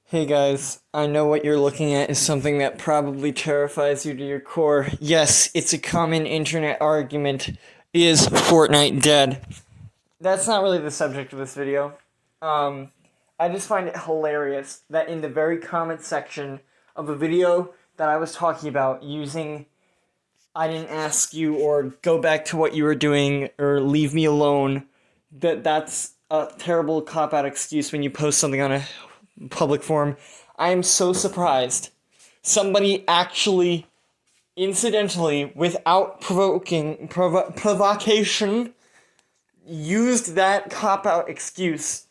Hey guys, I know what you're looking at is something that probably terrifies you to your core. Yes, it's a common internet argument. Is Fortnite dead? That's not really the subject of this video. Um, I just find it hilarious that in the very comment section of a video that I was talking about using I didn't ask you or go back to what you were doing or leave me alone, that's a terrible cop-out excuse when you post something on a public forum. I am so surprised somebody actually, incidentally, without provocation, used that cop-out excuse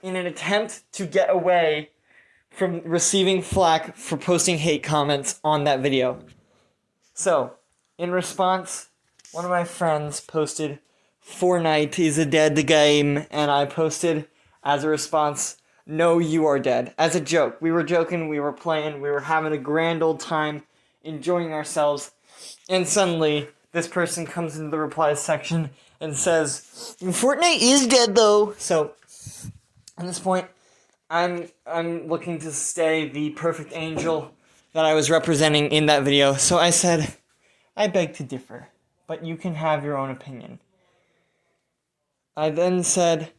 in an attempt to get away from receiving flack for posting hate comments on that video. So, in response, one of my friends posted, Fortnite is a dead game, and I posted, as a response, no, you are dead. As a joke. We were joking, we were playing, we were having a grand old time, enjoying ourselves, and suddenly, this person comes into the replies section and says, Fortnite is dead though! So, at this point, I'm looking to stay the perfect angel that I was representing in that video, so I said, I beg to differ, but you can have your own opinion. I then said,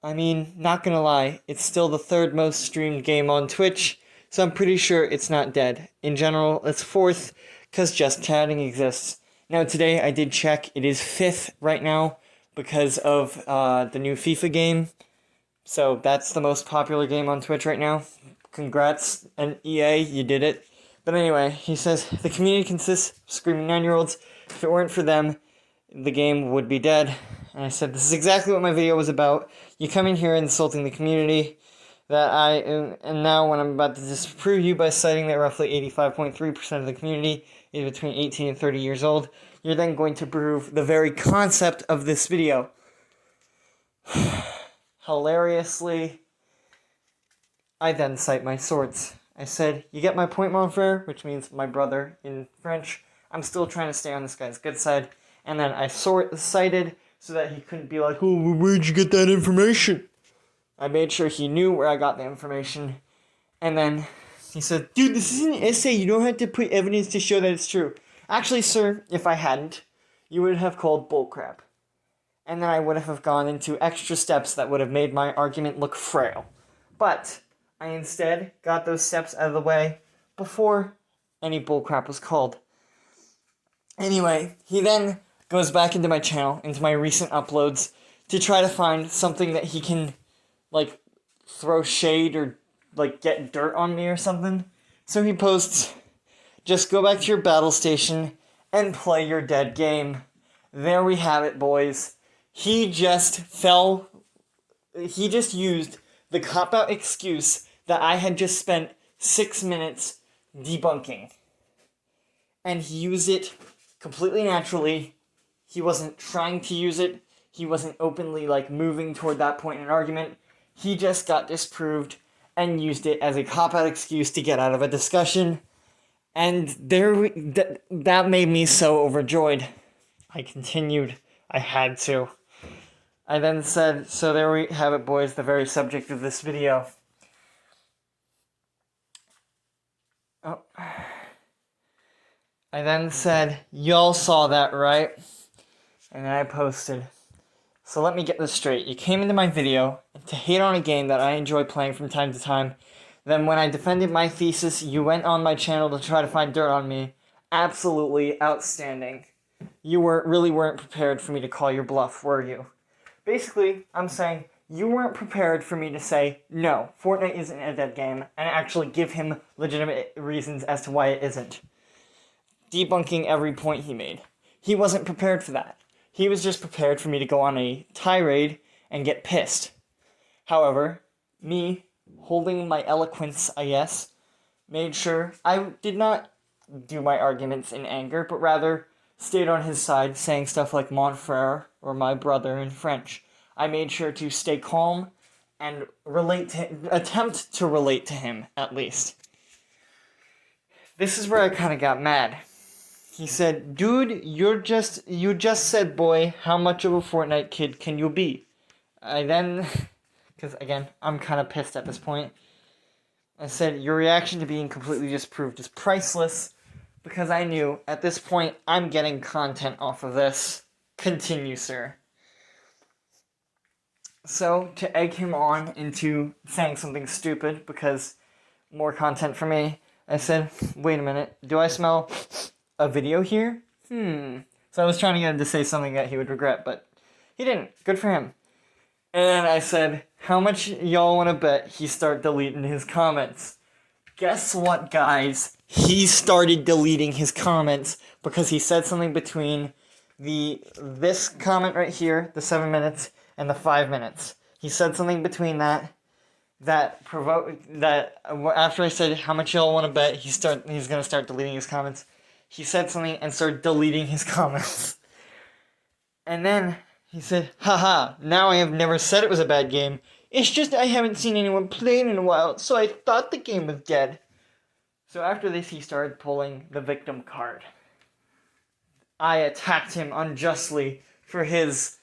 not gonna lie, it's still the third most streamed game on Twitch, so I'm pretty sure it's not dead. In general, it's fourth, because just chatting exists. Now today I did check, it is fifth right now, because of the new FIFA game, so that's the most popular game on Twitch right now. Congrats, and EA, you did it. But anyway, he says, the community consists of screaming 9-year-olds. If it weren't for them, the game would be dead. And I said, this is exactly what my video was about. You come in here insulting the community, and now when I'm about to disprove you by citing that roughly 85.3% of the community is between 18 and 30 years old, you're then going to prove the very concept of this video. Hilariously, I then cite my swords. I said, you get my point, mon frere, which means my brother in French. I'm still trying to stay on this guy's good side. And then I cited so that he couldn't be like, oh, where'd you get that information? I made sure he knew where I got the information. And then he said, dude, this is an essay. You don't have to put evidence to show that it's true. Actually, sir, if I hadn't, you would have called bullcrap. And then I would have gone into extra steps that would have made my argument look frail. But I instead got those steps out of the way before any bullcrap was called. Anyway, he then goes back into my channel, into my recent uploads, to try to find something that he can, throw shade or, get dirt on me or something. So he posts, just go back to your battle station and play your dead game. There we have it, boys. He just used the cop-out excuse that I had just spent 6 minutes debunking. And he used it completely naturally. He wasn't trying to use it. He wasn't openly, moving toward that point in an argument. He just got disproved and used it as a cop-out excuse to get out of a discussion. And that made me so overjoyed. I continued. I had to. I then said, so there we have it, boys, the very subject of this video. Oh. I then said, y'all saw that, right? And then I posted, so let me get this straight. You came into my video to hate on a game that I enjoy playing from time to time. Then when I defended my thesis, you went on my channel to try to find dirt on me. Absolutely outstanding. You really weren't prepared for me to call your bluff, were you? Basically, I'm saying you weren't prepared for me to say, no, Fortnite isn't a dead game, and actually give him legitimate reasons as to why it isn't. Debunking every point he made. He wasn't prepared for that. He was just prepared for me to go on a tirade and get pissed. However, me, holding my eloquence, I guess, made sure I did not do my arguments in anger, but rather stayed on his side, saying stuff like mon frere or my brother in French. I made sure to stay calm and attempt to relate to him, at least. This is where I kind of got mad. He said, dude, you just said, boy, how much of a Fortnite kid can you be? I then, because again, I'm kind of pissed at this point. I said, your reaction to being completely disproved is priceless, because I knew, at this point, I'm getting content off of this. Continue, sir. So, to egg him on into saying something stupid, because more content for me, I said, wait a minute, do I smell a video here? So I was trying to get him to say something that he would regret, but he didn't. Good for him. And then I said, how much y'all want to bet he start deleting his comments? Guess what, guys? He started deleting his comments because he said something between this comment right here, the 7 minutes, and the 5 minutes. He said something between that after I said how much y'all want to bet he's gonna start deleting his comments. He said something and started deleting his comments. And then he said, haha, now I have never said it was a bad game. It's just I haven't seen anyone play it in a while, so I thought the game was dead. So after this, he started pulling the victim card. I attacked him unjustly for his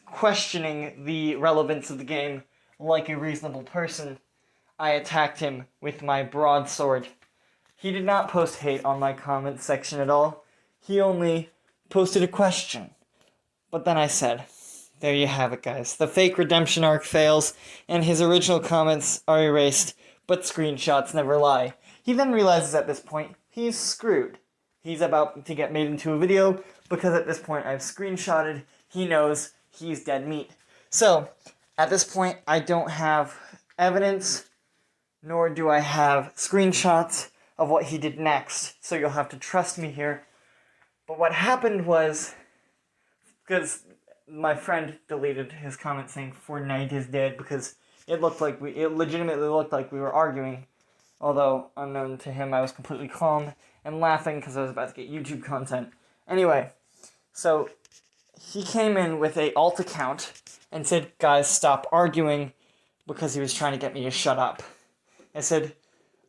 questioning the relevance of the game like a reasonable person. I attacked him with my broadsword. He did not post hate on my comment section at all. He only posted a question. But then I said, there you have it, guys. The fake redemption arc fails, and his original comments are erased, but screenshots never lie. He then realizes at this point, he's screwed. He's about to get made into a video, because at this point I've screenshotted. He knows he's dead meat. So, at this point, I don't have evidence, nor do I have screenshots of what he did next, so you'll have to trust me here. But what happened was, because my friend deleted his comment saying Fortnite is dead, because it legitimately looked like we were arguing, although unknown to him I was completely calm and laughing because I was about to get YouTube content. Anyway, so he came in with a alt account and said, guys, stop arguing, because he was trying to get me to shut up. I said,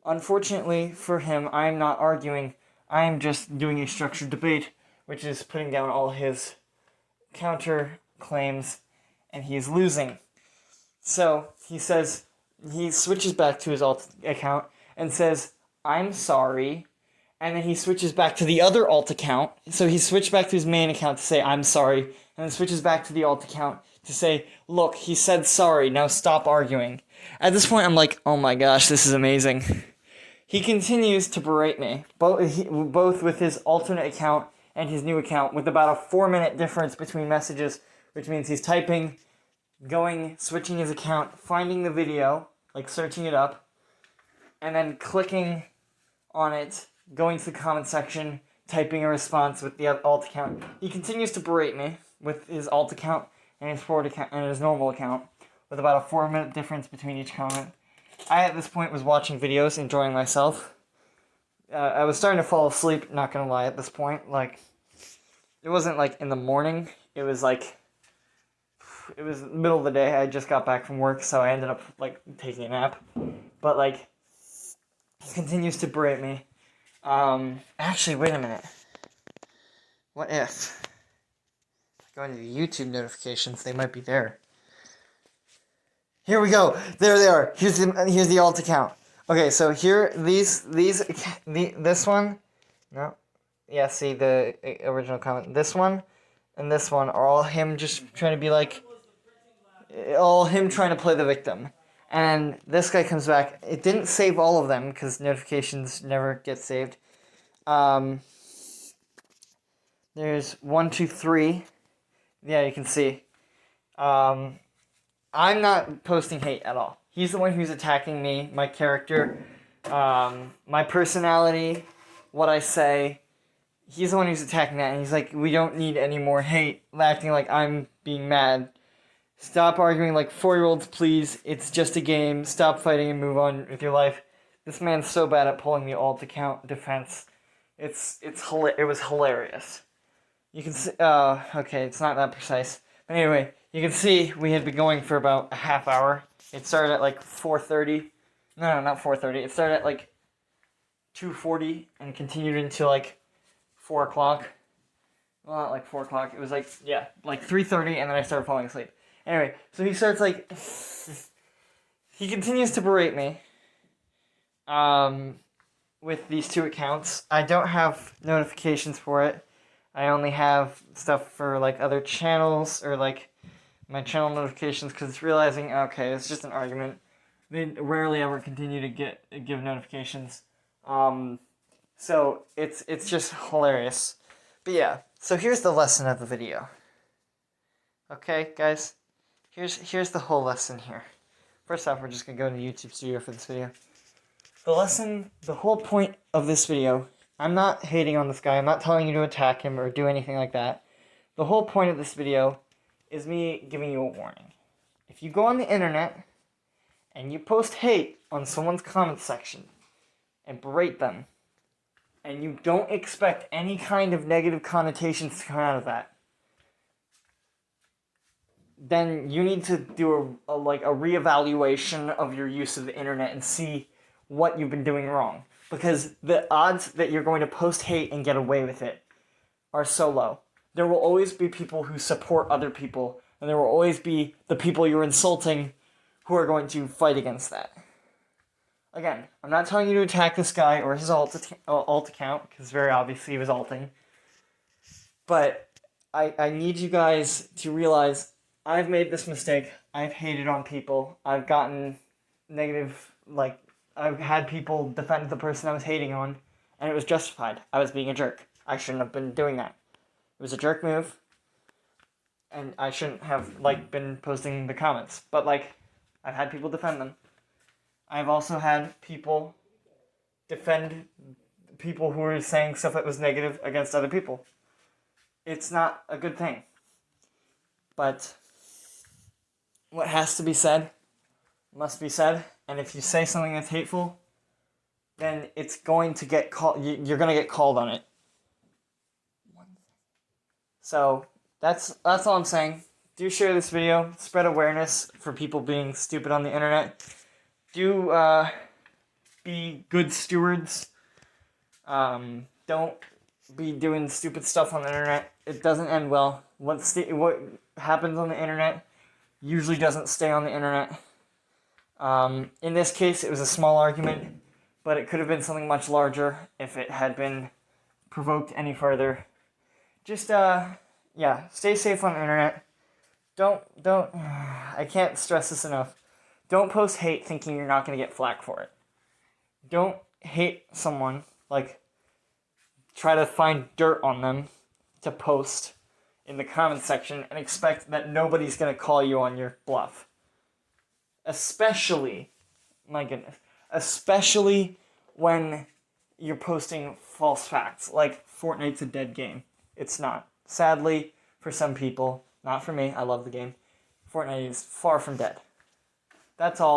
unfortunately for him, I am not arguing. I am just doing a structured debate, which is putting down all his counter claims, and he is losing. So he switches back to his alt account and says, I'm sorry. And then he switches back to the other alt account. So he switched back to his main account to say, I'm sorry. And then switches back to the alt account to say, look, he said sorry, now stop arguing. At this point, I'm like, oh my gosh, this is amazing. He continues to berate me, both with his alternate account and his new account, with about a 4-minute difference between messages, which means he's typing, switching his account, finding the video, like searching it up, and then clicking on it, going to the comment section, typing a response with the alt account. He continues to berate me with his alt account and his forward account and his normal account, with about a 4-minute difference between each comment. I, at this point, was watching videos, enjoying myself. I was starting to fall asleep, not gonna lie, at this point. Like, it wasn't, like, in the morning. It was, like, it was the middle of the day. I just got back from work, so I ended up, like, taking a nap. But, like, he continues to berate me. Actually, wait a minute. What if I go into the YouTube notifications? They might be there. Here we go. There they are. Here's the alt account. Okay, so here this one. No. Yeah, see the original comment. This one and this one are all him just trying to be like, all him trying to play the victim. And this guy comes back. It didn't save all of them because notifications never get saved. There's 1, 2, 3. Yeah, you can see. I'm not posting hate at all. He's the one who's attacking me, my character, my personality, what I say. He's the one who's attacking that, and he's like, we don't need any more hate, acting like I'm being mad. Stop arguing like 4-year-olds, please. It's just a game. Stop fighting and move on with your life. This man's so bad at pulling the alt account defense. It was hilarious. You can see, okay, it's not that precise. But anyway, you can see we had been going for about a half hour. It started at like 4:30. No, not 4:30. It started at like 2:40 and continued until like 4 o'clock. Well, not like 4 o'clock. It was like, yeah, like 3:30, and then I started falling asleep. Anyway, so he starts like he continues to berate me. With these two accounts. I don't have notifications for it. I only have stuff for like other channels or like my channel notifications because it's realizing okay, it's just an argument. They rarely ever continue to give notifications. So it's just hilarious. But yeah, so here's the lesson of the video. Okay, guys, here's the whole lesson here. First off, we're just gonna go to YouTube Studio for this video. The whole point of this video, I'm not hating on this guy, I'm not telling you to attack him or do anything like that. The whole point of this video is me giving you a warning. If you go on the internet and you post hate on someone's comment section and berate them, and you don't expect any kind of negative connotations to come out of that, then you need to do a reevaluation of your use of the internet and see what you've been doing wrong. Because the odds that you're going to post hate and get away with it are so low. There will always be people who support other people, and there will always be the people you're insulting who are going to fight against that. Again, I'm not telling you to attack this guy or his alt account, because very obviously he was alting. But I need you guys to realize I've made this mistake. I've hated on people. I've gotten negative, I've had people defend the person I was hating on, and it was justified. I was being a jerk. I shouldn't have been doing that. It was a jerk move, and I shouldn't have, been posting the comments. But, I've had people defend them. I've also had people defend people who were saying stuff that was negative against other people. It's not a good thing. But what has to be said must be said, and if you say something that's hateful, then it's going to get called. You're going to get called on it. So that's all I'm saying. Do share this video. Spread awareness for people being stupid on the internet. Do be good stewards. Don't be doing stupid stuff on the internet. It doesn't end well. What happens on the internet usually doesn't stay on the internet. In this case, it was a small argument, but it could have been something much larger if it had been provoked any further. Just, stay safe on the internet. I can't stress this enough. Don't post hate thinking you're not going to get flack for it. Don't hate someone, try to find dirt on them to post in the comment section and expect that nobody's going to call you on your bluff. Especially when you're posting false facts, like Fortnite's a dead game. It's not. Sadly, for some people, not for me, I love the game, Fortnite is far from dead. That's all.